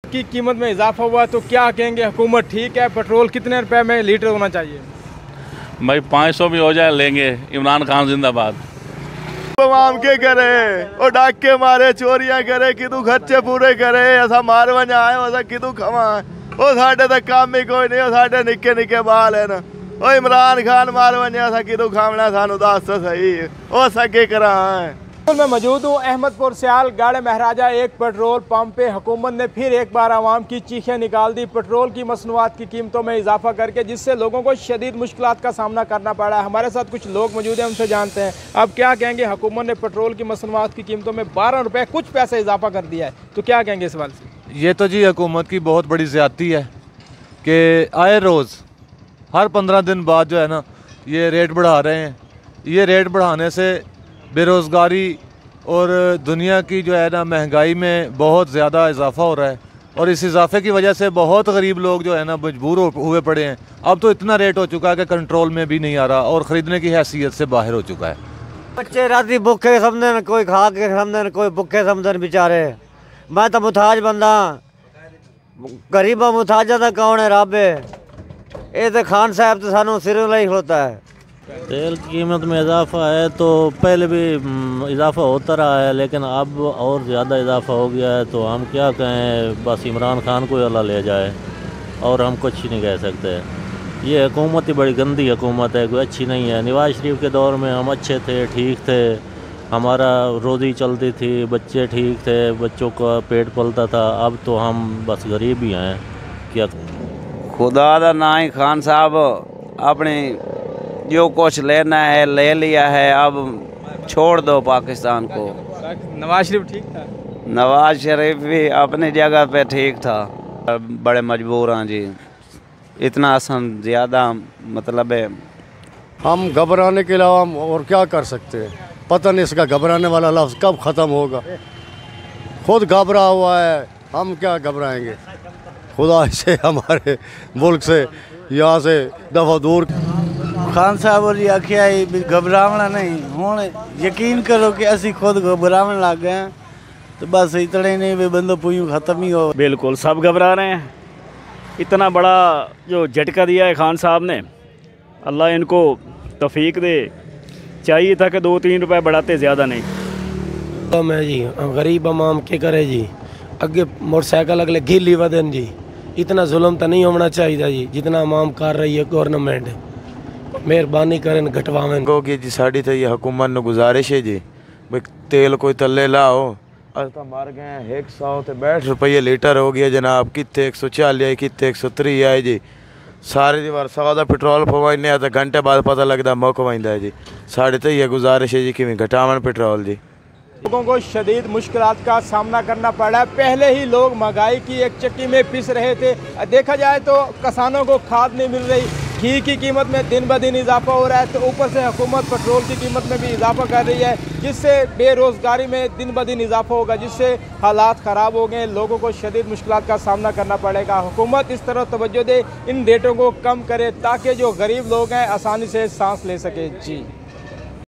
की कीमत में इजाफा हुआ तो क्या कहेंगे, हुकूमत ठीक है? पेट्रोल कितने रुपए में लीटर होना चाहिए? भाई 500 भी हो जाए लेंगे। इमरान खान जिंदाबाद। आम के करे और डाके मारे चोरियां करे कि तू खर्चे पूरे करे ऐसा मार वजा आए ऐसा कि तू खवा वो साढ़े तक काम ही कोई नहीं, साढ़े निक्के निक्के बाल है ना। ओ इमरान खान मार वजा ऐसा कि तू खावना सानू दस तो सही वो सके करा है। मैं मौजूद हूँ अहमदपुर सियाल गाड़े महाराजा एक पेट्रोल पंप पे। हुकूमत ने फिर एक बार आवाम की चीखें निकाल दी पेट्रोल की मसनूआत की कीमतों में इजाफा करके, जिससे लोगों को शदीद मुश्किलात का सामना करना पड़ा है। हमारे साथ कुछ लोग मौजूद हैं, उनसे जानते हैं अब क्या कहेंगे। हुकूमत ने पेट्रोल की मसनूआत की कीमतों में 12 रुपये कुछ पैसे इजाफा कर दिया है, तो क्या कहेंगे इस सवाल से? ये तो जी हुकूमत की बहुत बड़ी ज़्यादती है कि आए रोज़ हर 15 दिन बाद जो है ना ये रेट बढ़ा रहे हैं। ये रेट बढ़ाने से बेरोज़गारी और दुनिया की जो है ना महंगाई में बहुत ज़्यादा इजाफा हो रहा है और इस इजाफे की वजह से बहुत गरीब लोग जो है ना मजबूर हुए पड़े हैं। अब तो इतना रेट हो चुका है कि कंट्रोल में भी नहीं आ रहा और ख़रीदने की हैसियत से बाहर हो चुका है। बच्चे राती भुखे समझन, कोई खा के समझन, कोई भुखे समझन बेचारे। मैं तो मुताज बंदा, गरीबा मुताजा का कौन है? रब है। ये तो खान साहब तो सानू सिरों ही होता है। तेल की कीमत में इजाफा है तो पहले भी इजाफा होता रहा है, लेकिन अब और ज़्यादा इजाफा हो गया है। तो हम क्या कहें, बस इमरान खान को अल्लाह ले जाए और हम कुछ नहीं कह सकते। ये हुकूमत ही बड़ी गंदी हुकूमत है, कोई अच्छी नहीं है। नवाज शरीफ के दौर में हम अच्छे थे, ठीक थे, हमारा रोज़ी चलती थी, बच्चे ठीक थे, बच्चों का पेट पलता था। अब तो हम बस गरीब ही हैं। क्या खुदा दा ना ही खान साहब अपने जो कुछ लेना है ले लिया है, अब छोड़ दो पाकिस्तान को। नवाज शरीफ ठीक था? नवाज शरीफ भी अपनी जगह पे ठीक था। बड़े मजबूर हैं जी, इतना आसान ज़्यादा मतलब है। हम घबराने के अलावा हम और क्या कर सकते हैं? पता नहीं इसका घबराने वाला लफ्ज़ कब ख़त्म होगा। खुद घबरा हुआ है, हम क्या घबराएंगे? खुदा से हमारे मुल्क से यहाँ से दफ़ा दूर। खान साहब और आखिया घबरावना नहीं, हुण यकीन करो कि असी खुद घबरावन लग गए हैं। तो बस इतने नहीं भी बंदो पुयूं ख़त्म ही हो। बिल्कुल सब घबरा रहे हैं। इतना बड़ा जो झटका दिया है खान साहब ने, अल्लाह इनको तौफीक दे। चाहिए था कि 2-3 रुपए बढ़ाते, ज़्यादा नहीं। तो मैं जी गरीब आम के करे जी, अगे मोटरसाइकिल अगले गिली वदन जी। इतना जुल्म तो नहीं होना चाहिए जी जितना आम कर रही है गवर्नमेंट। मेहरबानी करें घटवावें कि जी साड़ी तो ये हुकूमत ने गुजारिश है जी, भाई तेल कोई तले लाओ। अस तो मर गए 160 रुपये लीटर हो गया जनाब, कितने 140 आई, कितने 130 आए जी। सारे दी बार 100 का पेट्रोल पवाने तो घंटे बाद पता लगता मुक वाइंदा है जी। साढ़े तो ये गुजारिश है जी कि घटावन पेट्रोल जी। लोगों को शदीद मुश्किलात का सामना करना पड़ा है। पहले ही लोग महंगाई की एक चक्की में पिस रहे थे। देखा जाए तो किसानों को खाद नहीं मिल रही, घी की कीमत में दिन ब दिन इजाफा हो रहा है, तो ऊपर से हुकूमत पेट्रोल की कीमत में भी इजाफा कर रही है, जिससे बेरोज़गारी में दिन ब दिन इजाफा होगा, जिससे हालात ख़राब हो गए। लोगों को शदीद मुश्किलात का सामना करना पड़ेगा। हुकूमत इस तरह तवज्जो दे, इन रेटों को कम करे ताकि जो गरीब लोग हैं आसानी से सांस ले सके। जी।